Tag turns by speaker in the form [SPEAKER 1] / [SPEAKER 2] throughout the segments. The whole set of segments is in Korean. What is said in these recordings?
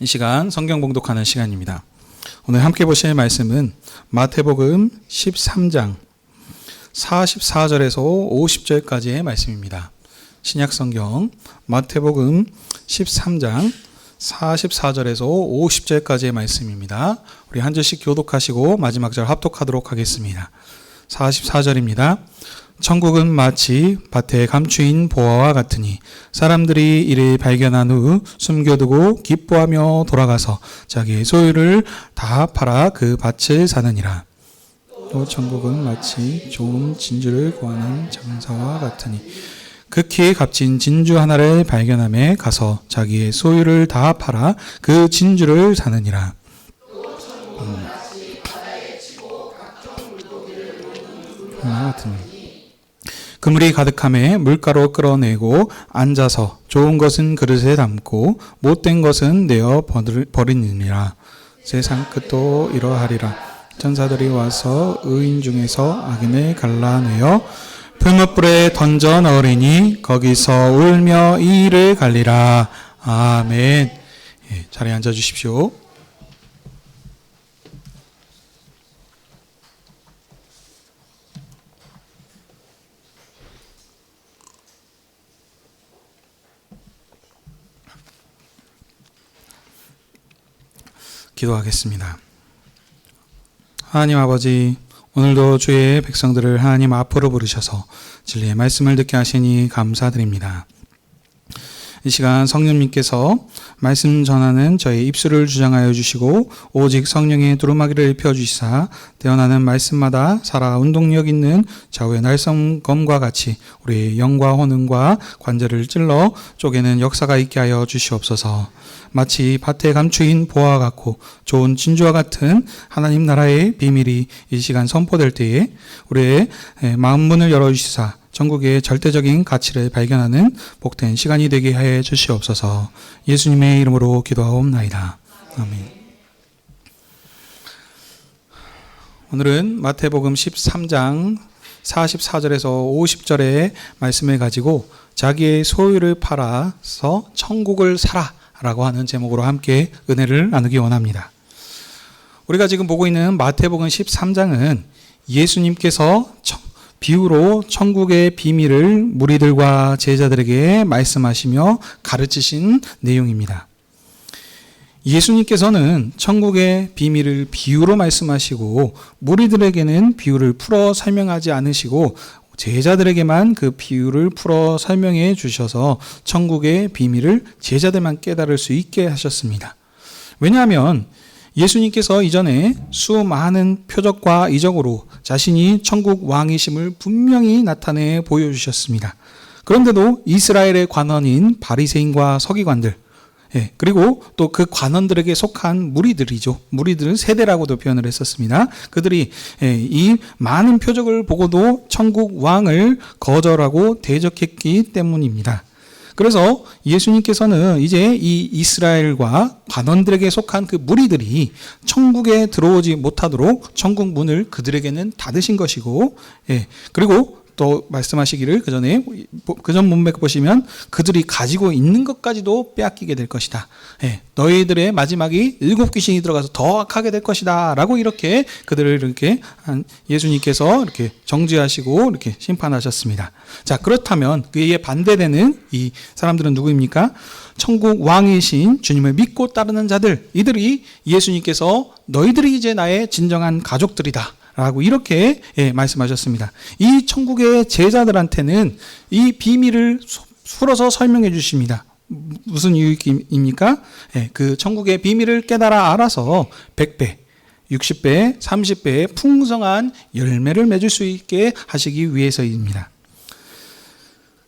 [SPEAKER 1] 이 시간 성경 봉독하는 시간입니다. 오늘 함께 보실 말씀은 마태복음 13장 44절에서 50절까지의 말씀입니다. 신약 성경 마태복음 13장 44절에서 50절까지의 말씀입니다. 우리 한 절씩 교독하시고 마지막 절 합독하도록 하겠습니다. 44절입니다. 천국은 마치 밭에 감추인 보화와 같으니 사람들이 이를 발견한 후 숨겨두고 기뻐하며 돌아가서 자기의 소유를 다 팔아 그 밭을 사느니라. 또 천국은 마치 좋은 진주를 구하는 장사와 같으니 극히 값진 진주 하나를 발견함에 가서 자기의 소유를 다 팔아 그 진주를 사느니라. 그물이 가득함에 물가로 끌어내고 앉아서 좋은 것은 그릇에 담고 못된 것은 내어 버리느니라. 세상 끝도 이러하리라. 천사들이 와서 의인 중에서 악인을 갈라내어 풀무불에 던져 넣으리니 거기서 울며 이를 갈리라. 아멘. 자리에 앉아 주십시오. 기도하겠습니다. 하나님 아버지, 오늘도 주의 백성들을 하나님 앞으로 부르셔서 진리의 말씀을 듣게 하시니 감사드립니다. 이 시간 성령님께서 말씀 전하는 저의 입술을 주장하여 주시고 오직 성령의 두루마기를 펴주시사 태어나는 말씀마다 살아 운동력 있는 좌우의 날성검과 같이 우리의 영과 혼과 관절을 찔러 쪼개는 역사가 있게 하여 주시옵소서. 마치 밭에 감추인 보화와 같고 좋은 진주와 같은 하나님 나라의 비밀이 이 시간 선포될 때에 우리의 마음문을 열어주시사 전국의 절대적인 가치를 발견하는 복된 시간이 되게 해 주시옵소서. 예수님의 이름으로 기도하옵나이다. 아멘. 오늘은 마태복음 13장 44절에서 50절의 말씀을 가지고 자기의 소유를 팔아서 천국을 사라 라고 하는 제목으로 함께 은혜를 나누기 원합니다. 우리가 지금 보고 있는 마태복음 13장은 예수님께서 비유로 천국의 비밀을 무리들과 제자들에게 말씀하시며 가르치신 내용입니다. 예수님께서는 천국의 비밀을 비유로 말씀하시고 무리들에게는 비유를 풀어 설명하지 않으시고 제자들에게만 그 비유를 풀어 설명해 주셔서 천국의 비밀을 제자들만 깨달을 수 있게 하셨습니다. 왜냐하면 예수님께서 이전에 수많은 표적과 이적으로 자신이 천국 왕이심을 분명히 나타내 보여주셨습니다. 그런데도 이스라엘의 관원인 바리새인과 서기관들, 그리고 또 그 관원들에게 속한 무리들이죠. 무리들은 세대라고도 표현을 했었습니다. 그들이 이 많은 표적을 보고도 천국 왕을 거절하고 대적했기 때문입니다. 그래서 예수님께서는 이제 이 이스라엘과 관원들에게 속한 그 무리들이 천국에 들어오지 못하도록 천국 문을 그들에게는 닫으신 것이고, 그리고 또 말씀하시기를 그전 문맥 보시면 그들이 가지고 있는 것까지도 빼앗기게 될 것이다. 너희들의 마지막이 7귀신이 들어가서 더 악하게 될 것이다. 라고 이렇게 그들을 이렇게 예수님께서 이렇게 정죄하시고 이렇게 심판하셨습니다. 자, 그렇다면 그에 반대되는 이 사람들은 누구입니까? 천국 왕이신 주님을 믿고 따르는 자들, 이들이 예수님께서 너희들이 이제 나의 진정한 가족들이다. 라고 이렇게 말씀하셨습니다. 이 천국의 제자들한테는 이 비밀을 풀어서 설명해 주십니다. 무슨 이유입니까? 그 천국의 비밀을 깨달아 알아서 100배, 60배, 30배의 풍성한 열매를 맺을 수 있게 하시기 위해서입니다.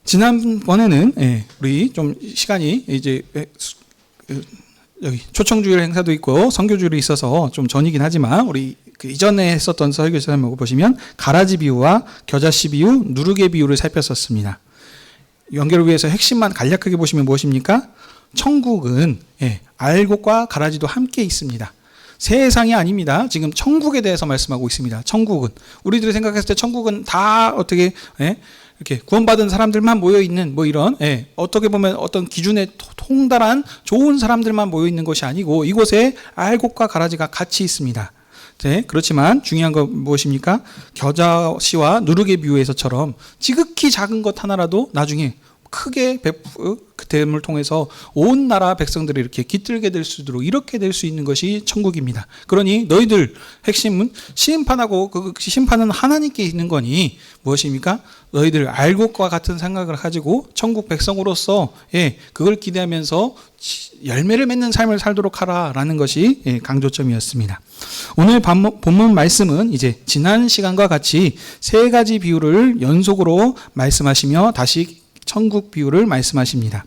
[SPEAKER 1] 지난번에는 우리 좀 시간이 이제 여기 초청주일 행사도 있고 선교주일이 있어서 좀 전이긴 하지만 우리 그 이전에 했었던 설교에서 보시면 가라지 비유와 겨자씨 비유, 누르개 비유를 살폈었습니다. 연결을 위해서 핵심만 간략하게 보시면 무엇입니까? 천국은 알곡과 가라지도 함께 있습니다. 세상이 아닙니다. 지금 천국에 대해서 말씀하고 있습니다. 천국은 우리들이 생각했을 때 천국은 다 어떻게 이렇게 구원받은 사람들만 모여 있는 뭐 이런 어떻게 보면 어떤 기준에 통달한 좋은 사람들만 모여 있는 것이 아니고 이곳에 알곡과 가라지가 같이 있습니다. 네, 그렇지만 중요한 건 무엇입니까? 겨자씨와 누룩의 비유에서처럼 지극히 작은 것 하나라도 나중에 크게 됨을 통해서 온 나라 백성들이 이렇게 깃들게 될 수 있도록 이렇게 될 수 있는 것이 천국입니다. 그러니 너희들 핵심은 심판하고 그 심판은 하나님께 있는 거니 무엇입니까? 너희들 알곡과 같은 생각을 가지고 천국 백성으로서 그걸 기대하면서 열매를 맺는 삶을 살도록 하라라는 것이 강조점이었습니다. 오늘 본문 말씀은 이제 지난 시간과 같이 세 가지 비유를 연속으로 말씀하시며 다시 천국 비유를 말씀하십니다.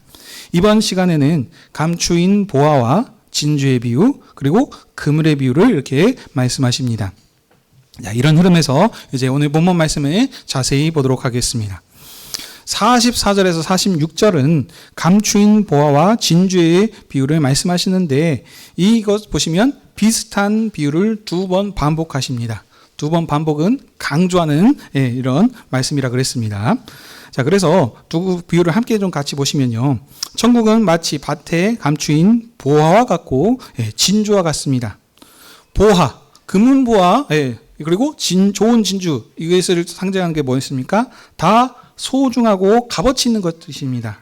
[SPEAKER 1] 이번 시간에는 감추인 보화와 진주의 비유 그리고 그물의 비유를 이렇게 말씀하십니다. 자, 이런 흐름에서 이제 오늘 본문 말씀을 자세히 보도록 하겠습니다. 44절에서 46절은 감추인 보화와 진주의 비유를 말씀하시는데 이것 보시면 비슷한 비유를 두 번 반복하십니다. 두 번 반복은 강조하는 이런 말씀이라 그랬습니다. 자, 그래서 두 비유를 함께 좀 같이 보시면요. 천국은 마치 밭에 감추인 보화와 같고 진주와 같습니다. 보화, 금은보화, 그리고 좋은 진주, 이것을 상징하는 게 뭐였습니까? 다 소중하고 값어치 있는 것들입니다.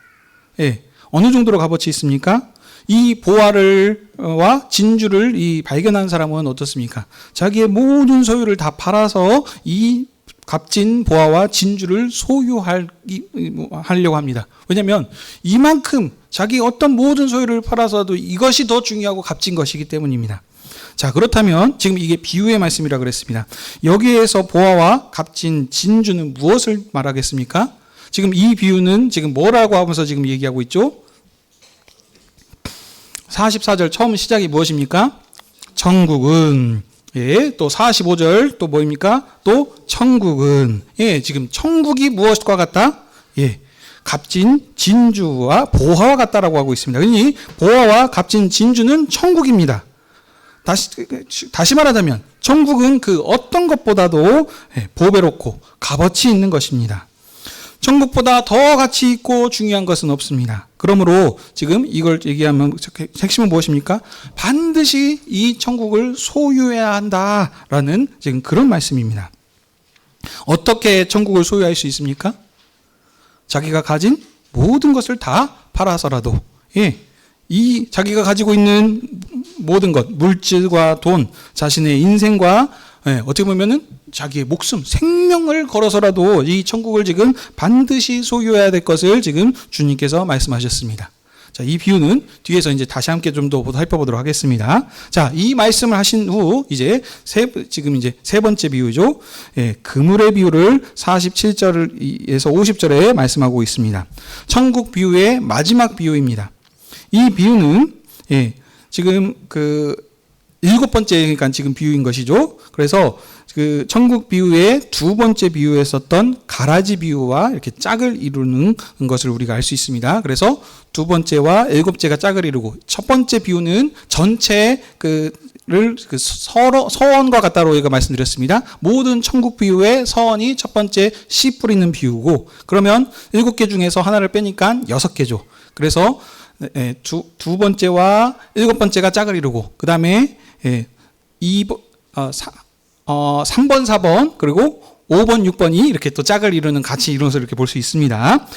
[SPEAKER 1] 어느 정도로 값어치 있습니까? 이 보화와 진주를 발견한 사람은 어떻습니까? 자기의 모든 소유를 다 팔아서 이 값진 보화와 진주를 소유하려고 합니다. 왜냐하면 이만큼 자기 어떤 모든 소유를 팔아서도 이것이 더 중요하고 값진 것이기 때문입니다. 자, 그렇다면 지금 이게 비유의 말씀이라 그랬습니다. 여기에서 보화와 값진 진주는 무엇을 말하겠습니까? 지금 이 비유는 지금 뭐라고 하면서 지금 얘기하고 있죠? 44절 처음 시작이 무엇입니까? 천국은 또 45절 또 뭐입니까? 또 천국은 지금 천국이 무엇과 같다? 값진 진주와 보화와 같다라고 하고 있습니다. 그러니 보화와 값진 진주는 천국입니다. 다시 말하자면 천국은 그 어떤 것보다도 보배롭고 값어치 있는 것입니다. 천국보다 더 가치 있고 중요한 것은 없습니다. 그러므로 지금 이걸 얘기하면 핵심은 무엇입니까? 반드시 이 천국을 소유해야 한다라는 지금 그런 말씀입니다. 어떻게 천국을 소유할 수 있습니까? 자기가 가진 모든 것을 다 팔아서라도 이 자기가 가지고 있는 모든 것, 물질과 돈, 자신의 인생과 어떻게 보면은 자기의 목숨, 생명을 걸어서라도 이 천국을 지금 반드시 소유해야 될 것을 지금 주님께서 말씀하셨습니다. 자, 이 비유는 뒤에서 이제 다시 함께 좀 더 살펴보도록 하겠습니다. 자, 이 말씀을 하신 후 이제 지금 이제 세 번째 비유죠. 그물의 비유를 47절에서 50절에 말씀하고 있습니다. 천국 비유의 마지막 비유입니다. 이 비유는 지금 일곱 번째 그러니까 지금 비유인 것이죠. 그래서 그 천국 비유의 두 번째 비유에 썼던 가라지 비유와 이렇게 짝을 이루는 것을 우리가 알 수 있습니다. 그래서 두 번째와 일곱째가 짝을 이루고 첫 번째 비유는 전체 서원과 같다고 우리가 말씀드렸습니다. 모든 천국 비유의 서원이 첫 번째 씨 뿌리는 비유고 그러면 7개 중에서 하나를 빼니까 6개죠. 그래서 두 번째와 일곱 번째가 짝을 이루고 그 다음에 3번, 4번 그리고 5번, 6번이 이렇게 또 짝을 이루는 같이 이루어서 이렇게 볼 수 있습니다.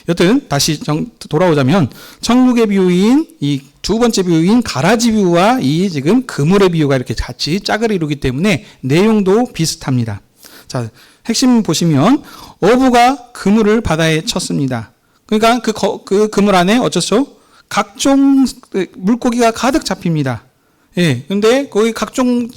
[SPEAKER 1] 여튼 다시 돌아오자면 천국의 비유인 이 두 번째 비유인 가라지 비유와 이 지금 그물의 비유가 이렇게 같이 짝을 이루기 때문에 내용도 비슷합니다. 자, 핵심 보시면 어부가 그물을 바다에 쳤습니다. 그러니까 그 그물 안에 어쩌죠? 각종 물고기가 가득 잡힙니다. 근데 거기 각종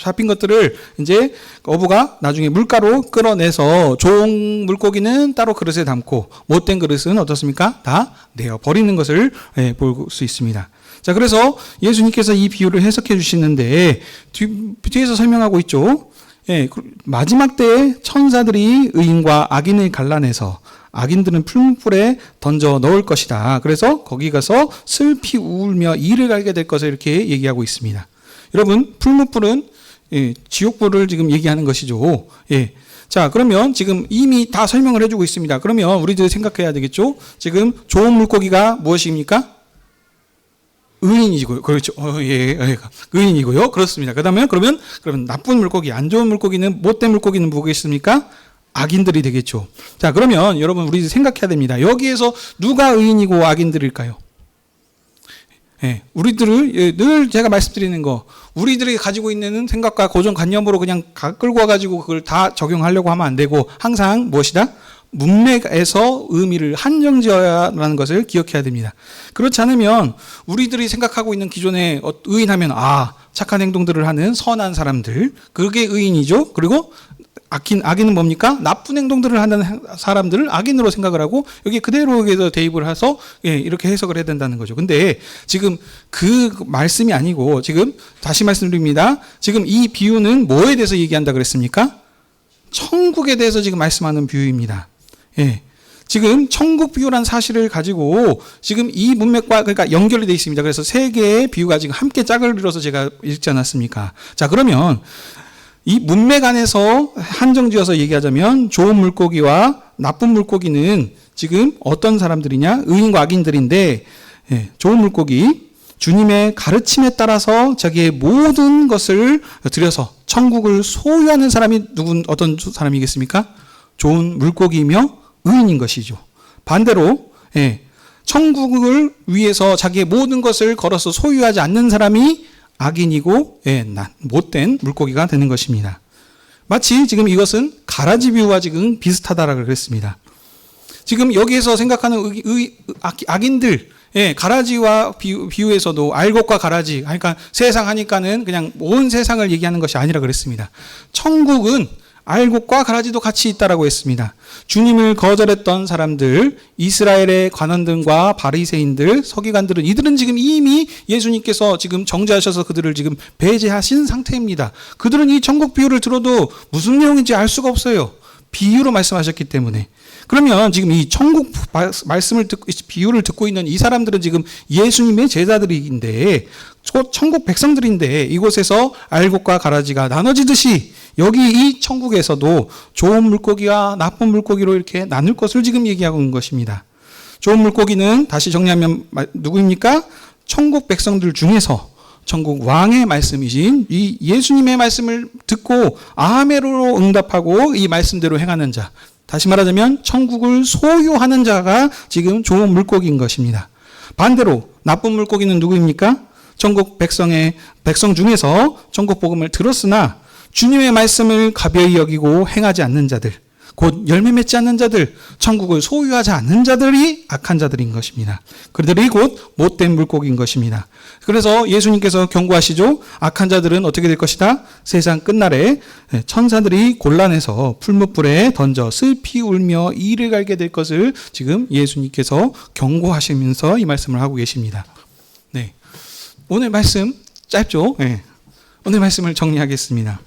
[SPEAKER 1] 잡힌 것들을 이제 어부가 나중에 물가로 끌어내서 좋은 물고기는 따로 그릇에 담고 못된 그릇은 어떻습니까? 다 내어 버리는 것을 볼 수 있습니다. 자, 그래서 예수님께서 이 비유를 해석해 주시는데 뒤에서 설명하고 있죠. 마지막 때에 천사들이 의인과 악인을 갈라내서 악인들은 풀무불에 던져 넣을 것이다. 그래서 거기 가서 슬피 울며 이를 갈게 될 것을 이렇게 얘기하고 있습니다. 여러분, 풀무불은 지옥불을 지금 얘기하는 것이죠. 자, 그러면 지금 이미 다 설명을 해주고 있습니다. 그러면 우리들 생각해야 되겠죠? 지금 좋은 물고기가 무엇입니까? 의인이고요. 그렇죠. 예. 의인이고요. 그렇습니다. 그러면 나쁜 물고기, 안 좋은 물고기는, 못된 물고기는 뭐겠습니까? 악인들이 되겠죠. 자, 그러면 여러분 우리 생각해야 됩니다. 여기에서 누가 의인이고 악인들일까요? 예, 우리들을 늘 제가 말씀드리는 거, 우리들이 가지고 있는 생각과 고정관념으로 그냥 끌고 와가지고 그걸 다 적용하려고 하면 안 되고, 항상 무엇이다? 문맥에서 의미를 한정지어야라는 것을 기억해야 됩니다. 그렇지 않으면 우리들이 생각하고 있는 기존의 의인하면 착한 행동들을 하는 선한 사람들, 그게 의인이죠. 그리고 악인은 뭡니까? 나쁜 행동들을 하는 사람들을 악인으로 생각을 하고 여기 그대로 여기서 대입을 해서 이렇게 해석을 해야 된다는 거죠. 근데 지금 그 말씀이 아니고, 지금 다시 말씀드립니다. 지금 이 비유는 뭐에 대해서 얘기한다 그랬습니까? 천국에 대해서 지금 말씀하는 비유입니다. 예. 지금 천국 비유란 사실을 가지고 지금 이 문맥과 그러니까 연결이 되어 있습니다. 그래서 세 개의 비유가 지금 함께 짝을 이뤄서 제가 읽지 않았습니까? 자, 그러면 이 문맥 안에서 한정지어서 얘기하자면 좋은 물고기와 나쁜 물고기는 지금 어떤 사람들이냐? 의인과 악인들인데, 좋은 물고기, 주님의 가르침에 따라서 자기의 모든 것을 들여서 천국을 소유하는 사람이 어떤 사람이겠습니까? 좋은 물고기이며 의인인 것이죠. 반대로 천국을 위해서 자기의 모든 것을 걸어서 소유하지 않는 사람이 악인이고 못된 물고기가 되는 것입니다. 마치 지금 이것은 가라지 비유와 지금 비슷하다라고 그랬습니다. 지금 여기에서 생각하는 악인들, 가라지와 비유에서도 알곡과 가라지, 그러니까 세상 하니까는 그냥 온 세상을 얘기하는 것이 아니라 그랬습니다. 천국은 알곡과 가라지도 같이 있다라고 했습니다. 주님을 거절했던 사람들, 이스라엘의 관원들과 바리새인들, 서기관들은 이들은 지금 이미 예수님께서 지금 정죄하셔서 그들을 지금 배제하신 상태입니다. 그들은 이 천국 비유를 들어도 무슨 내용인지 알 수가 없어요. 비유로 말씀하셨기 때문에. 그러면 지금 이 천국 말씀을 듣고, 비유를 듣고 있는 이 사람들은 지금 예수님의 제자들인데, 천국 백성들인데, 이곳에서 알곡과 가라지가 나눠지듯이 여기 이 천국에서도 좋은 물고기와 나쁜 물고기로 이렇게 나눌 것을 지금 얘기하고 있는 것입니다. 좋은 물고기는 다시 정리하면 누구입니까? 천국 백성들 중에서 천국 왕의 말씀이신 이 예수님의 말씀을 듣고 아멘으로 응답하고 이 말씀대로 행하는 자, 다시 말하자면 천국을 소유하는 자가 지금 좋은 물고기인 것입니다. 반대로 나쁜 물고기는 누구입니까? 천국 백성 중에서 천국 복음을 들었으나 주님의 말씀을 가벼이 여기고 행하지 않는 자들, 곧 열매 맺지 않는 자들, 천국을 소유하지 않는 자들이 악한 자들인 것입니다. 그들이 곧 못된 물고기인 것입니다. 그래서 예수님께서 경고하시죠. 악한 자들은 어떻게 될 것이다? 세상 끝날에 천사들이 곤란해서 풀무불에 던져 슬피 울며 이를 갈게 될 것을 지금 예수님께서 경고하시면서 이 말씀을 하고 계십니다. 네. 오늘 말씀 짧죠? 오늘 말씀을 정리하겠습니다.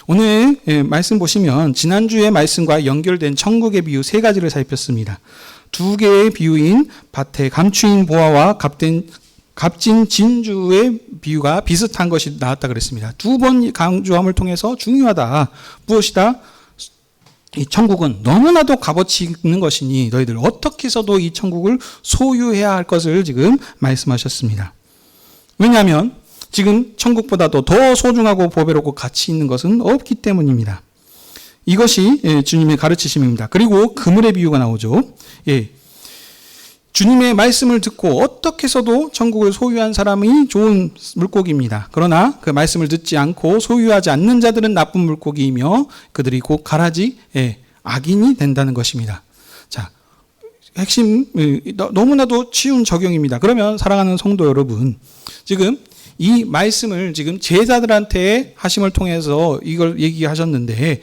[SPEAKER 1] 오늘 말씀 보시면 지난주의 말씀과 연결된 천국의 비유 세 가지를 살폈습니다. 두 개의 비유인 밭에 감추인 보화와 값진 진주의 비유가 비슷한 것이 나왔다 그랬습니다. 두 번 강조함을 통해서 중요하다. 무엇이다? 이 천국은 너무나도 값어치 있는 것이니 너희들 어떻게 해서도 이 천국을 소유해야 할 것을 지금 말씀하셨습니다. 왜냐하면 지금 천국보다도 더 소중하고 보배롭고 가치 있는 것은 없기 때문입니다. 이것이 주님의 가르치심입니다. 그리고 그물의 비유가 나오죠. 주님의 말씀을 듣고 어떻게 해서도 천국을 소유한 사람이 좋은 물고기입니다. 그러나 그 말씀을 듣지 않고 소유하지 않는 자들은 나쁜 물고기이며 그들이 곧 가라지, 악인이 된다는 것입니다. 자, 핵심 너무나도 쉬운 적용입니다. 그러면 사랑하는 성도 여러분, 지금 이 말씀을 지금 제자들한테 하심을 통해서 이걸 얘기하셨는데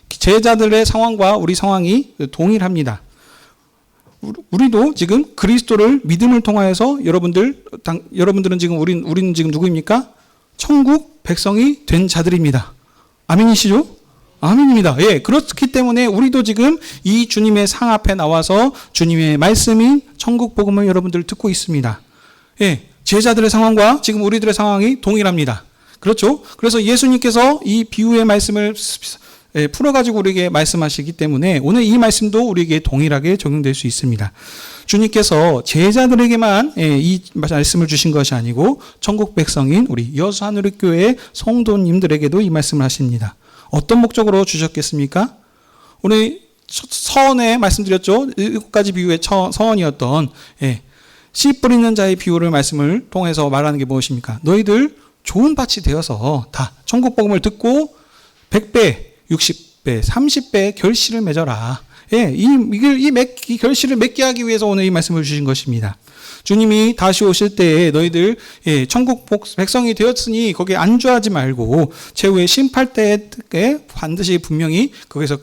[SPEAKER 1] 제자들의 상황과 우리 상황이 동일합니다. 우리도 지금 그리스도를 믿음을 통하여서 여러분들은 지금 우리는 지금 누구입니까? 천국 백성이 된 자들입니다. 아멘이시죠? 아멘입니다. 그렇기 때문에 우리도 지금 이 주님의 상 앞에 나와서 주님의 말씀인 천국 복음을 여러분들 듣고 있습니다. 제자들의 상황과 지금 우리들의 상황이 동일합니다. 그렇죠? 그래서 예수님께서 이 비유의 말씀을 풀어가지고 우리에게 말씀하시기 때문에 오늘 이 말씀도 우리에게 동일하게 적용될 수 있습니다. 주님께서 제자들에게만 이 말씀을 주신 것이 아니고 천국 백성인 우리 여수하늘교회 성도님들에게도 이 말씀을 하십니다. 어떤 목적으로 주셨겠습니까? 우리 서원에 말씀드렸죠. 7가지 비유의 서원이었던 씨 뿌리는 자의 비유를 말씀을 통해서 말하는 게 무엇입니까? 너희들 좋은 밭이 되어서 다 천국 복음을 듣고 100배, 60배, 30배 결실을 맺어라. 이 결실을 맺게 하기 위해서 오늘 이 말씀을 주신 것입니다. 주님이 다시 오실 때에 너희들 천국 백성이 되었으니 거기에 안주하지 말고 최후의 심판 때에 반드시 분명히 거기서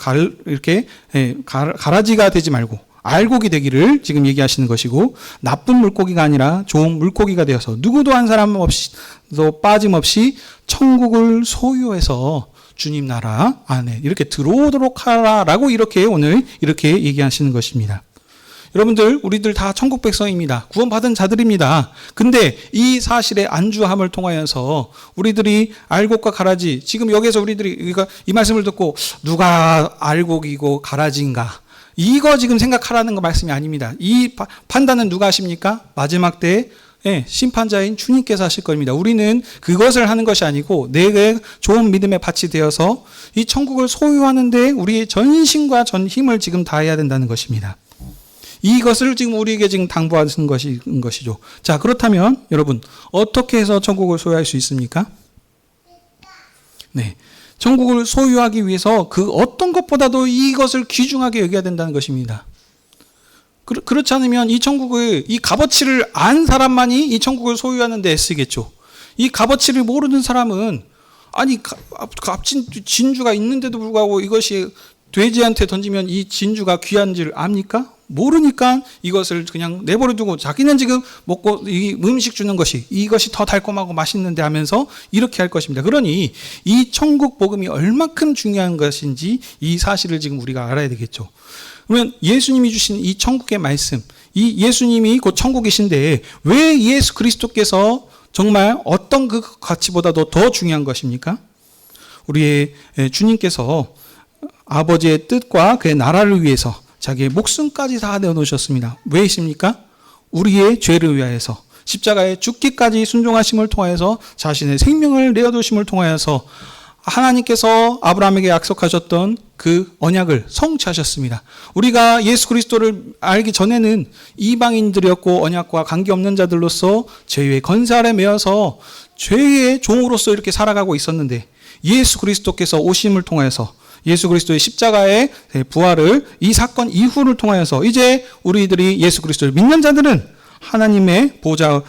[SPEAKER 1] 가라지가 되지 말고 알곡이 되기를 지금 얘기하시는 것이고, 나쁜 물고기가 아니라 좋은 물고기가 되어서 누구도 한 사람 없이 또 빠짐없이 천국을 소유해서 주님 나라 안에 이렇게 들어오도록 하라라고 이렇게 오늘 이렇게 얘기하시는 것입니다. 여러분들, 우리들 다 천국 백성입니다. 구원받은 자들입니다. 근데 이 사실의 안주함을 통하여서 우리들이 알곡과 가라지, 지금 여기서 우리들이 이 말씀을 듣고 누가 알곡이고 가라지인가, 이거 지금 생각하라는 거 말씀이 아닙니다. 이 판단은 누가 하십니까? 마지막 때에 심판자인 주님께서 하실 겁니다. 우리는 그것을 하는 것이 아니고 내게 좋은 믿음의 밭이 되어서 이 천국을 소유하는데 우리의 전신과 전 힘을 지금 다해야 된다는 것입니다. 이것을 지금 우리에게 지금 당부하는 것이죠. 자, 그렇다면 여러분, 어떻게 해서 천국을 소유할 수 있습니까? 네. 천국을 소유하기 위해서 그 어떤 것보다도 이것을 귀중하게 여겨야 된다는 것입니다. 그렇지 않으면 이 천국을, 이 값어치를 안 사람만이 이 천국을 소유하는 데 애쓰겠죠. 이 값어치를 모르는 사람은, 아니, 값진 진주가 있는데도 불구하고 이것이 돼지한테 던지면 이 진주가 귀한 줄 압니까? 모르니까 이것을 그냥 내버려 두고 자기는 지금 먹고 이 음식 주는 것이, 이것이 더 달콤하고 맛있는데 하면서 이렇게 할 것입니다. 그러니 이 천국 복음이 얼마큼 중요한 것인지 이 사실을 지금 우리가 알아야 되겠죠. 그러면 예수님이 주신 이 천국의 말씀, 이 예수님이 곧 천국이신데 왜 예수 그리스도께서 정말 어떤 그 가치보다도 더 중요한 것입니까? 우리의 주님께서 아버지의 뜻과 그의 나라를 위해서 자기의 목숨까지 다 내어놓으셨습니다. 왜이십니까? 우리의 죄를 위하여서 십자가에 죽기까지 순종하심을 통하여서 자신의 생명을 내어두심을 통하여서 하나님께서 아브라함에게 약속하셨던 그 언약을 성취하셨습니다. 우리가 예수 그리스도를 알기 전에는 이방인들이었고 언약과 관계없는 자들로서 죄의 권세 아래 매여서 죄의 종으로서 이렇게 살아가고 있었는데, 예수 그리스도께서 오심을 통하여서 예수 그리스도의 십자가의 부활을, 이 사건 이후를 통하여서 이제 우리들이 예수 그리스도를 믿는 자들은 하나님의 보좌에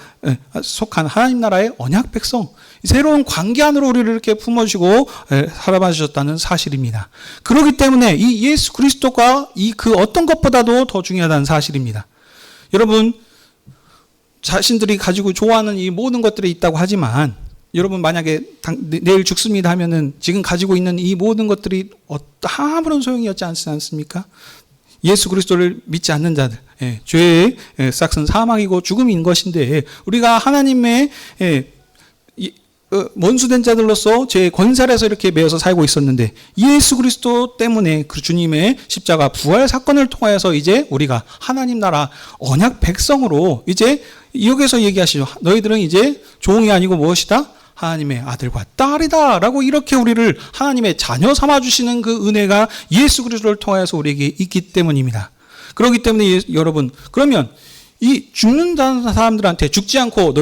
[SPEAKER 1] 속한 하나님 나라의 언약 백성, 새로운 관계 안으로 우리를 이렇게 품어주시고 살아봐주셨다는 사실입니다. 그렇기 때문에 이 예수 그리스도가 이 그 어떤 것보다도 더 중요하다는 사실입니다. 여러분, 자신들이 가지고 좋아하는 이 모든 것들이 있다고 하지만, 여러분 만약에 내일 죽습니다 하면은 지금 가지고 있는 이 모든 것들이 아무런 소용이 없지 않습니까? 예수 그리스도를 믿지 않는 자들, 죄의 싹은 사망이고 죽음인 것인데, 우리가 하나님의 원수된 자들로서 죄의 권세 아래서 이렇게 매여서 살고 있었는데, 예수 그리스도 때문에 그 주님의 십자가 부활 사건을 통하여서 이제 우리가 하나님 나라 언약 백성으로, 이제 여기서 얘기하시죠. 너희들은 이제 종이 아니고 무엇이다? 하나님의 아들과 딸이다 라고 이렇게 우리를 하나님의 자녀 삼아주시는 그 은혜가 예수 그리스도를 통하여서 우리에게 있기 때문입니다. 그렇기 때문에 여러분, 그러면 이 죽는다는 사람들한테 죽지 않고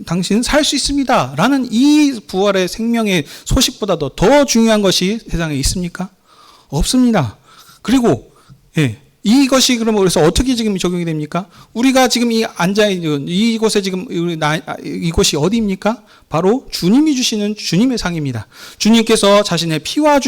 [SPEAKER 1] 당신은 살 수 있습니다 라는 이 부활의 생명의 소식보다도 더 중요한 것이 세상에 있습니까? 없습니다. 그리고 이것이 그러면 그래서 어떻게 지금 적용이 됩니까? 우리가 지금 이 앉아있는 이곳에 지금 이곳이 어디입니까? 바로 주님이 주시는 주님의 상입니다. 주님께서 자신의 피와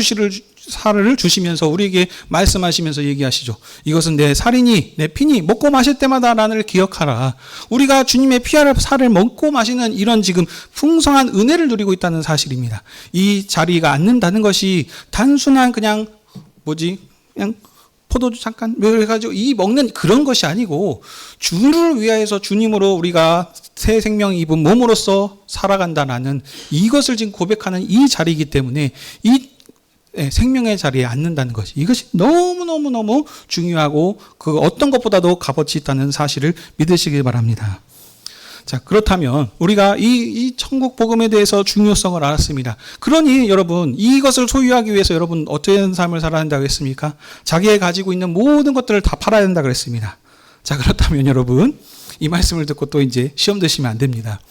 [SPEAKER 1] 살을 주시면서 우리에게 말씀하시면서 얘기하시죠. 이것은 내 살이니 내 피니 먹고 마실 때마다 나를 기억하라. 우리가 주님의 피와 살을 먹고 마시는 이런 지금 풍성한 은혜를 누리고 있다는 사실입니다. 이 자리가 앉는다는 것이 단순한 그냥 포도주 잠깐 해가지고 이 먹는 그런 것이 아니고, 주를 위하여서 주님으로 우리가 새 생명 입은 몸으로서 살아간다라는 이것을 지금 고백하는 이 자리이기 때문에 이 생명의 자리에 앉는다는 것이, 이것이 너무너무너무 중요하고 그 어떤 것보다도 값어치 있다는 사실을 믿으시길 바랍니다. 자, 그렇다면 우리가 이 천국 복음에 대해서 중요성을 알았습니다. 그러니 여러분, 이것을 소유하기 위해서 여러분 어떤 삶을 살아야 된다고 했습니까? 자기가 가지고 있는 모든 것들을 다 팔아야 된다고 그랬습니다. 자, 그렇다면 여러분, 이 말씀을 듣고 또 이제 시험 드시면 안 됩니다.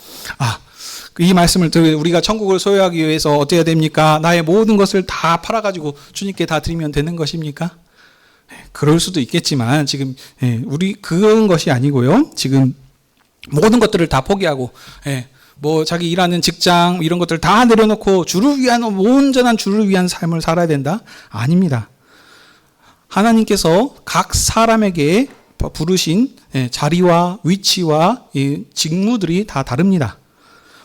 [SPEAKER 1] 이 말씀을 듣고 우리가 천국을 소유하기 위해서 어떻게 해야 됩니까? 나의 모든 것을 다 팔아가지고 주님께 다 드리면 되는 것입니까? 그럴 수도 있겠지만 지금 우리 그런 것이 아니고요. 지금 모든 것들을 다 포기하고, 자기 일하는 직장, 이런 것들 다 내려놓고 주를 위한, 온전한 주를 위한 삶을 살아야 된다? 아닙니다. 하나님께서 각 사람에게 부르신 자리와 위치와 직무들이 다 다릅니다.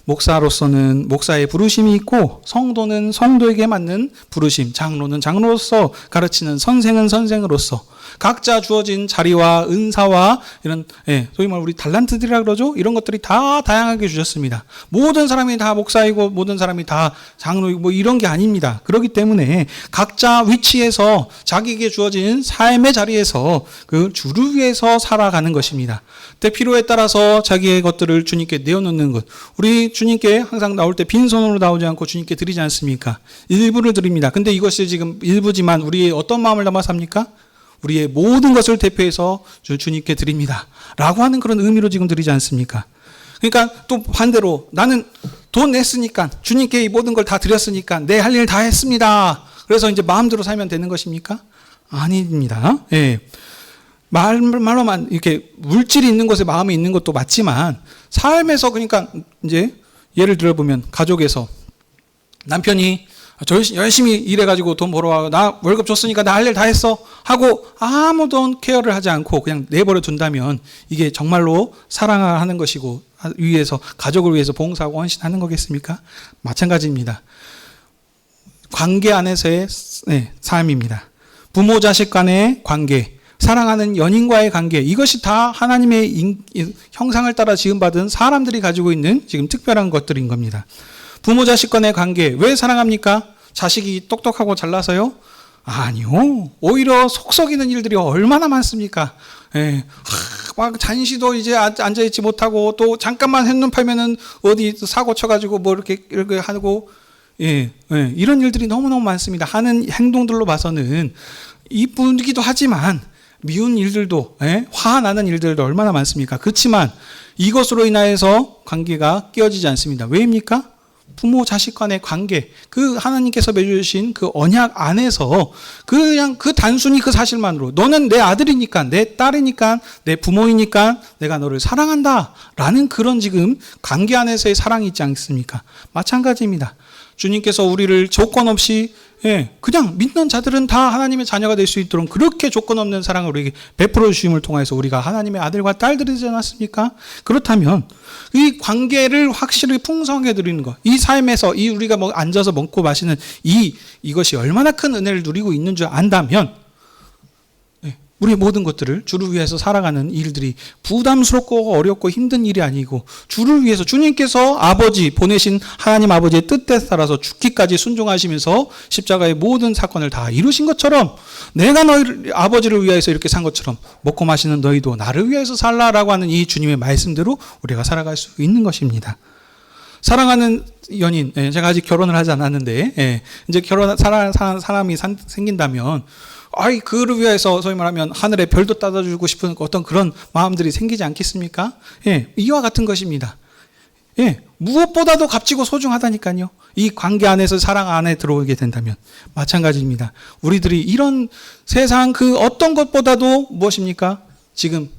[SPEAKER 1] 목사로서는 목사의 부르심이 있고, 성도는 성도에게 맞는 부르심, 장로는 장로로서, 가르치는 선생은 선생으로서 각자 주어진 자리와 은사와 이런 소위 말 우리 달란트들이라 그러죠. 이런 것들이 다 다양하게 주셨습니다. 모든 사람이 다 목사이고 모든 사람이 다 장로이고 뭐 이런 게 아닙니다. 그렇기 때문에 각자 위치에서 자기에게 주어진 삶의 자리에서 그 주를 위해서 살아가는 것입니다. 때 필요에 따라서 자기의 것들을 주님께 내어놓는 것. 우리 주님께 항상 나올 때 빈손으로 나오지 않고 주님께 드리지 않습니까? 일부를 드립니다. 근데 이것이 지금 일부지만 우리의 어떤 마음을 담아 삽니까? 우리의 모든 것을 대표해서 주님께 드립니다. 라고 하는 그런 의미로 지금 드리지 않습니까? 그러니까 또 반대로 나는 돈 냈으니까 주님께 이 모든 걸 다 드렸으니까 내 할 일 다 했습니다. 그래서 이제 마음대로 살면 되는 것입니까? 아닙니다. 말로만 이렇게 물질이 있는 곳에 마음이 있는 것도 맞지만 삶에서 그러니까 이제 예를 들어보면 가족에서 남편이 열심히 일해가지고 돈 벌어와 나 월급 줬으니까 나 할 일 다 했어 하고 아무도 케어를 하지 않고 그냥 내버려 둔다면 이게 정말로 사랑하는 것이고 위해서 가족을 위해서 봉사하고 헌신하는 거겠습니까? 마찬가지입니다. 관계 안에서의 삶입니다. 부모 자식 간의 관계, 사랑하는 연인과의 관계, 이것이 다 하나님의 형상을 따라 지음받은 사람들이 가지고 있는 지금 특별한 것들인 겁니다. 부모 자식 간의 관계, 왜 사랑합니까? 자식이 똑똑하고 잘나서요? 아니요. 오히려 속 썩이는 일들이 얼마나 많습니까? 막 잔시도 이제 앉아있지 못하고 또 잠깐만 한눈 팔면은 어디 사고 쳐가지고 뭐 이렇게 하고, 이런 일들이 너무너무 많습니다. 하는 행동들로 봐서는 이쁘기도 하지만 미운 일들도, 화나는 일들도 얼마나 많습니까? 그렇지만 이것으로 인하여서 관계가 깨어지지 않습니다. 왜입니까? 부모 자식 간의 관계, 그 하나님께서 맺어주신 그 언약 안에서 그냥 그 단순히 그 사실만으로 너는 내 아들이니까, 내 딸이니까, 내 부모이니까 내가 너를 사랑한다 라는 그런 지금 관계 안에서의 사랑이 있지 않습니까? 마찬가지입니다. 주님께서 우리를 조건 없이 그냥 믿는 자들은 다 하나님의 자녀가 될 수 있도록 그렇게 조건 없는 사랑을 우리에게 베풀어 주심을 통해서 우리가 하나님의 아들과 딸들이지 않았습니까? 그렇다면 이 관계를 확실히 풍성하게 드리는 것, 이 삶에서 이 우리가 앉아서 먹고 마시는 이것이 얼마나 큰 은혜를 누리고 있는 줄 안다면 우리의 모든 것들을 주를 위해서 살아가는 일들이 부담스럽고 어렵고 힘든 일이 아니고 주를 위해서 주님께서 아버지 보내신 하나님 아버지의 뜻에 따라서 죽기까지 순종하시면서 십자가의 모든 사건을 다 이루신 것처럼 내가 너희 아버지를 위해서 이렇게 산 것처럼 먹고 마시는 너희도 나를 위해서 살라라고 하는 이 주님의 말씀대로 우리가 살아갈 수 있는 것입니다. 사랑하는 연인, 제가 아직 결혼을 하지 않았는데 이제 사랑하는 사람이 생긴다면 그를 위해서 소위 말하면 하늘에 별도 따다주고 싶은 어떤 그런 마음들이 생기지 않겠습니까? 이와 같은 것입니다. 무엇보다도 값지고 소중하다니까요. 이 관계 안에서 사랑 안에 들어오게 된다면 마찬가지입니다. 우리들이 이런 세상 그 어떤 것보다도 무엇입니까? 지금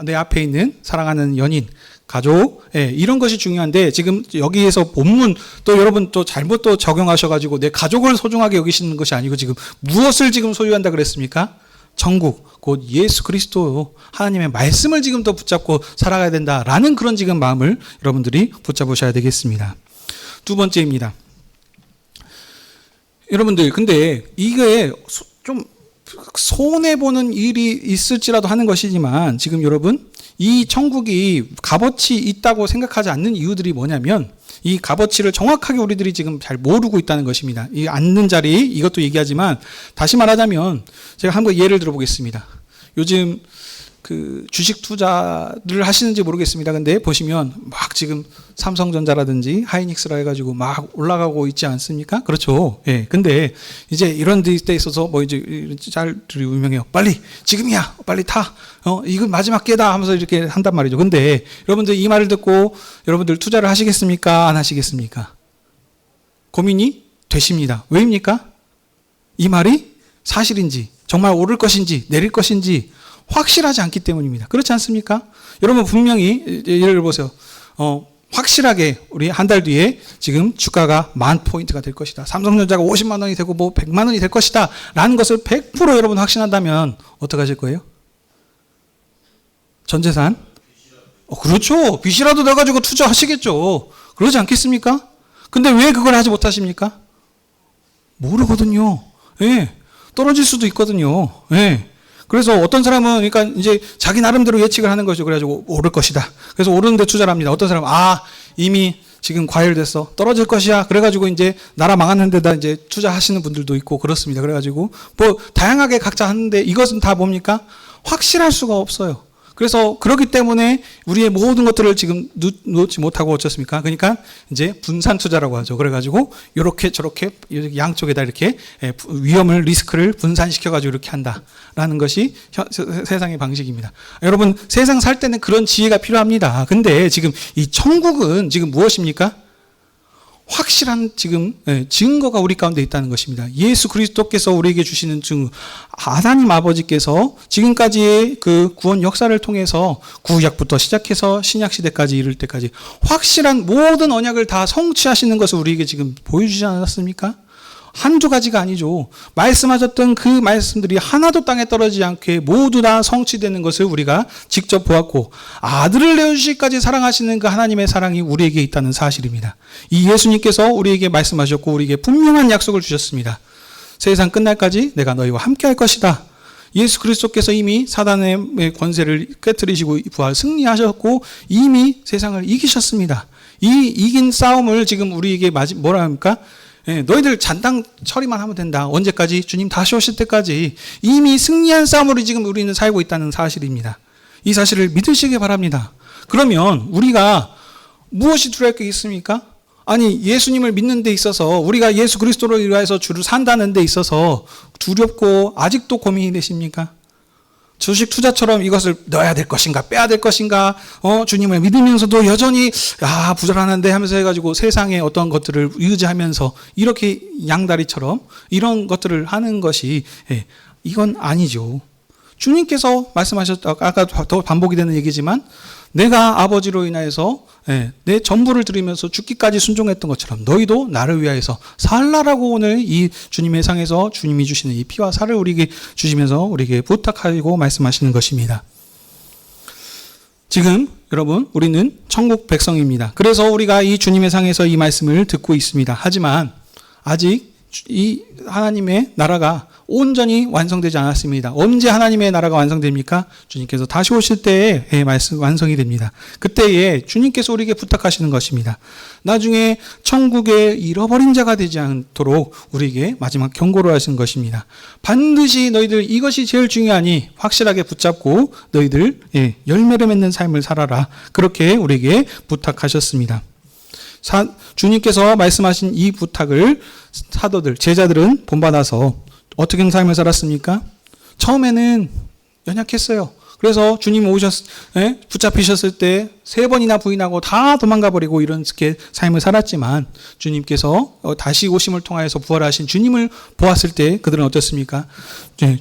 [SPEAKER 1] 내 앞에 있는 사랑하는 연인, 가족, 이런 것이 중요한데 지금 여기에서 본문 또 여러분 또 잘못 또 적용하셔가지고 내 가족을 소중하게 여기시는 것이 아니고 지금 무엇을 지금 소유한다 그랬습니까? 천국, 곧 예수 그리스도 하나님의 말씀을 지금 더 붙잡고 살아가야 된다라는 그런 지금 마음을 여러분들이 붙잡으셔야 되겠습니다. 두 번째입니다. 여러분들 근데 이게 좀 손해보는 일이 있을지라도 하는 것이지만 지금 여러분 이 천국이 값어치 있다고 생각하지 않는 이유들이 뭐냐면 이 값어치를 정확하게 우리들이 지금 잘 모르고 있다는 것입니다. 이 앉는 자리 이것도 얘기하지만 다시 말하자면 제가 한번 예를 들어보겠습니다. 요즘 그 주식 투자를 하시는지 모르겠습니다. 근데 보시면 막 지금 삼성전자라든지 하이닉스라 해가지고 막 올라가고 있지 않습니까? 그렇죠. 예. 근데 이제 이런 데 있어서 뭐 이제 짤들이 유명해요. 빨리 지금이야. 빨리 타. 이건 마지막 기회다 하면서 이렇게 한단 말이죠. 근데 여러분들 이 말을 듣고 여러분들 투자를 하시겠습니까? 안 하시겠습니까? 고민이 되십니다. 왜입니까? 이 말이 사실인지 정말 오를 것인지 내릴 것인지 확실하지 않기 때문입니다. 그렇지 않습니까? 여러분 분명히 예를 보세요. 확실하게 우리 한 달 뒤에 지금 주가가 10,000포인트가 될 것이다. 삼성전자가 50만 원이 되고 뭐 100만 원이 될 것이다. 라는 것을 100% 여러분 확신한다면 어떻게 하실 거예요? 전 재산? 그렇죠. 빚이라도 내가지고 투자하시겠죠. 그러지 않겠습니까? 근데 왜 그걸 하지 못하십니까? 모르거든요. 예. 떨어질 수도 있거든요. 예. 그래서 어떤 사람은 그러니까 이제 자기 나름대로 예측을 하는 거죠. 그래가지고 오를 것이다. 그래서 오르는데 투자를 합니다. 어떤 사람은 이미 지금 과열됐어. 떨어질 것이야. 그래가지고 이제 나라 망하는 데다 이제 투자하시는 분들도 있고 그렇습니다. 그래가지고 뭐 다양하게 각자 하는데 이것은 다 뭡니까? 확실할 수가 없어요. 그래서 그렇기 때문에 우리의 모든 것들을 지금 놓지 못하고 어쩌습니까? 그러니까 이제 분산 투자라고 하죠. 그래가지고 이렇게 저렇게 양쪽에다 이렇게 위험을 리스크를 분산시켜가지고 이렇게 한다라는 것이 세상의 방식입니다. 여러분 세상 살 때는 그런 지혜가 필요합니다. 근데 지금 이 천국은 지금 무엇입니까? 확실한 지금 증거가 우리 가운데 있다는 것입니다. 예수 그리스도께서 우리에게 주시는 증거, 하나님 아버지께서 지금까지의 그 구원 역사를 통해서 구약부터 시작해서 신약 시대까지 이를 때까지 확실한 모든 언약을 다 성취하시는 것을 우리에게 지금 보여주지 않았습니까? 한두 가지가 아니죠. 말씀하셨던 그 말씀들이 하나도 땅에 떨어지지 않게 모두 다 성취되는 것을 우리가 직접 보았고 아들을 내어주시기까지 사랑하시는 그 하나님의 사랑이 우리에게 있다는 사실입니다. 이 예수님께서 우리에게 말씀하셨고 우리에게 분명한 약속을 주셨습니다. 세상 끝날까지 내가 너희와 함께 할 것이다. 예수 그리스도께서 이미 사단의 권세를 깨뜨리시고 부활 승리하셨고 이미 세상을 이기셨습니다. 이 이긴 싸움을 지금 우리에게 뭐라 합니까? 너희들 잔당 처리만 하면 된다. 언제까지? 주님 다시 오실 때까지 이미 승리한 싸움으로 지금 우리는 살고 있다는 사실입니다. 이 사실을 믿으시기 바랍니다. 그러면 우리가 무엇이 두려울 게 있습니까? 아니 예수님을 믿는 데 있어서 우리가 예수 그리스도로 인하여서 주를 산다는 데 있어서 두렵고 아직도 고민이 되십니까? 주식 투자처럼 이것을 넣어야 될 것인가 빼야 될 것인가 주님을 믿으면서도 여전히 부자라는데 하면서 해가지고 세상의 어떤 것들을 의지하면서 이렇게 양다리처럼 이런 것들을 하는 것이 이건 아니죠. 주님께서 말씀하셨다. 아까 더 반복이 되는 얘기지만 내가 아버지로 인하여서 내 전부를 드리면서 죽기까지 순종했던 것처럼 너희도 나를 위하여서 살라라고 오늘 이 주님의 상에서 주님이 주시는 이 피와 살을 우리에게 주시면서 우리에게 부탁하고 말씀하시는 것입니다. 지금 여러분 우리는 천국 백성입니다. 그래서 우리가 이 주님의 상에서 이 말씀을 듣고 있습니다. 하지만 아직 이 하나님의 나라가 온전히 완성되지 않았습니다. 언제 하나님의 나라가 완성됩니까? 주님께서 다시 오실 때에 말씀 완성이 됩니다. 그때에 주님께서 우리에게 부탁하시는 것입니다. 나중에 천국에 잃어버린 자가 되지 않도록 우리에게 마지막 경고를 하시는 것입니다. 반드시 너희들 이것이 제일 중요하니 확실하게 붙잡고 너희들 열매를 맺는 삶을 살아라. 그렇게 우리에게 부탁하셨습니다. 주님께서 말씀하신 이 부탁을 사도들, 제자들은 본받아서 어떻게 삶을 살았습니까? 처음에는 연약했어요. 그래서 주님 붙잡히셨을 때 3번이나 부인하고 다 도망가 버리고 이렇게 삶을 살았지만 주님께서 다시 오심을 통하여서 부활하신 주님을 보았을 때 그들은 어떻습니까?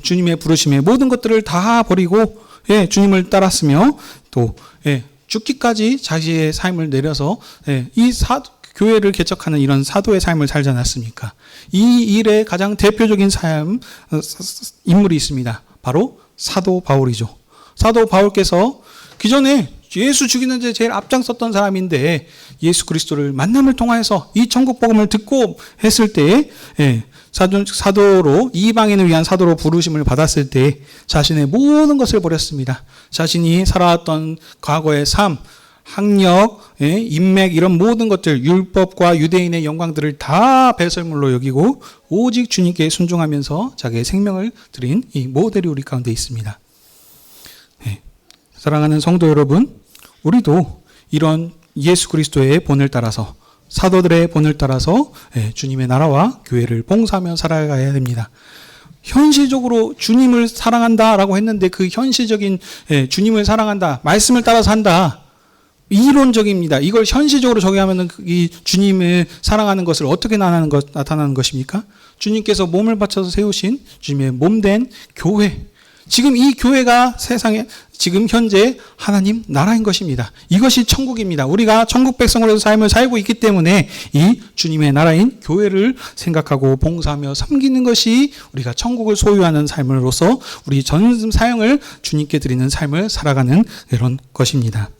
[SPEAKER 1] 주님의 부르심에 모든 것들을 다 버리고 주님을 따랐으며 또 죽기까지 자기의 삶을 내려서 교회를 개척하는 이런 사도의 삶을 살지 않았습니까? 이 일의 가장 대표적인 인물이 있습니다. 바로 사도 바울이죠. 사도 바울께서 기존에 예수 죽이는 데 제일 앞장섰던 사람인데 예수 그리스도를 만남을 통하여서 이 천국 복음을 듣고 했을 때에 사도로 이방인을 위한 사도로 부르심을 받았을 때 자신의 모든 것을 버렸습니다. 자신이 살아왔던 과거의 삶, 학력, 인맥 이런 모든 것들, 율법과 유대인의 영광들을 다 배설물로 여기고 오직 주님께 순종하면서 자기의 생명을 드린 이 모델이 우리 가운데 있습니다. 사랑하는 성도 여러분, 우리도 이런 예수 그리스도의 본을 따라서, 사도들의 본을 따라서 주님의 나라와 교회를 봉사하며 살아가야 됩니다. 현실적으로 주님을 사랑한다라고 했는데 그 현실적인 주님을 사랑한다, 말씀을 따라서 한다, 이론적입니다. 이걸 현실적으로 적용하면 이 주님을 사랑하는 것을 어떻게 나타나는 것입니까? 주님께서 몸을 바쳐서 세우신 주님의 몸된 교회, 지금 이 교회가 세상에 지금 현재 하나님 나라인 것입니다. 이것이 천국입니다. 우리가 천국 백성으로서 삶을 살고 있기 때문에 이 주님의 나라인 교회를 생각하고 봉사하며 섬기는 것이 우리가 천국을 소유하는 삶으로서 우리 전 사역을 주님께 드리는 삶을 살아가는 이런 것입니다.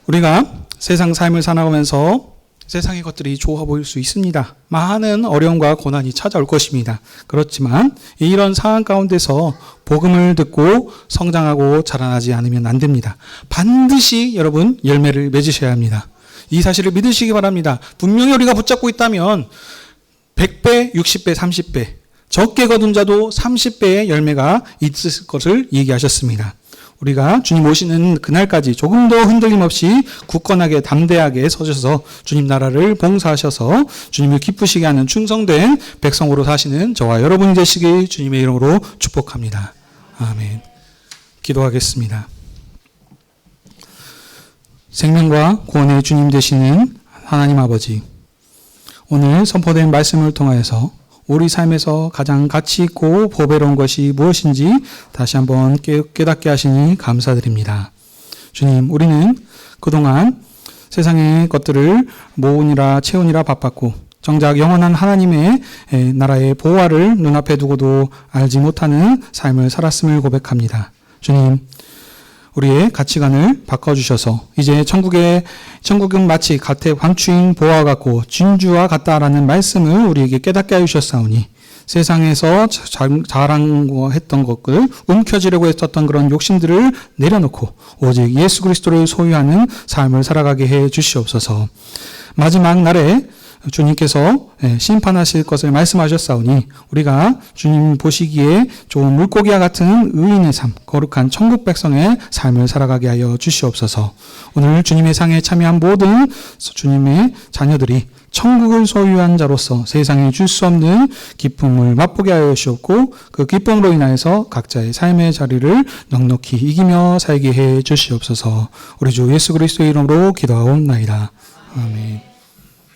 [SPEAKER 1] 우리가 세상 삶을 살아가면서 세상의 것들이 좋아 보일 수 있습니다. 많은 어려움과 고난이 찾아올 것입니다. 그렇지만 이런 상황 가운데서 복음을 듣고 성장하고 자라나지 않으면 안 됩니다. 반드시 여러분 열매를 맺으셔야 합니다. 이 사실을 믿으시기 바랍니다. 분명히 우리가 붙잡고 있다면 100배, 60배, 30배, 적게 거둔 자도 30배의 열매가 있을 것을 얘기하셨습니다. 우리가 주님 오시는 그날까지 조금 더 흔들림 없이 굳건하게 담대하게 서셔서 주님 나라를 봉사하셔서 주님을 기쁘시게 하는 충성된 백성으로 사시는 저와 여러분이 되시길 주님의 이름으로 축복합니다. 아멘. 기도하겠습니다. 생명과 구원의 주님 되시는 하나님 아버지, 오늘 선포된 말씀을 통하여서 우리 삶에서 가장 가치 있고 보배로운 것이 무엇인지 다시 한번 깨닫게 하시니 감사드립니다. 주님, 우리는 그동안 세상의 것들을 모으니라 채우니라 바빴고 정작 영원한 하나님의 나라의 보화를 눈앞에 두고도 알지 못하는 삶을 살았음을 고백합니다. 주님, 우리의 가치관을 바꿔주셔서 이제 천국은 마치 갓에 관추인 보화와 같고 진주와 같다라는 말씀을 우리에게 깨닫게 해주셨사오니 세상에서 자랑했던 것들, 움켜쥐려고 했었던 그런 욕심들을 내려놓고 오직 예수 그리스도를 소유하는 삶을 살아가게 해 주시옵소서. 마지막 날에 주님께서 심판하실 것을 말씀하셨사오니 우리가 주님 보시기에 좋은 물고기와 같은 의인의 삶, 거룩한 천국 백성의 삶을 살아가게 하여 주시옵소서. 오늘 주님의 상에 참여한 모든 주님의 자녀들이 천국을 소유한 자로서 세상에 줄 수 없는 기쁨을 맛보게 하여 주시옵고 그 기쁨으로 인하여서 각자의 삶의 자리를 넉넉히 이기며 살게 해 주시옵소서. 우리 주 예수 그리스도의 이름으로 기도하옵나이다. 아멘.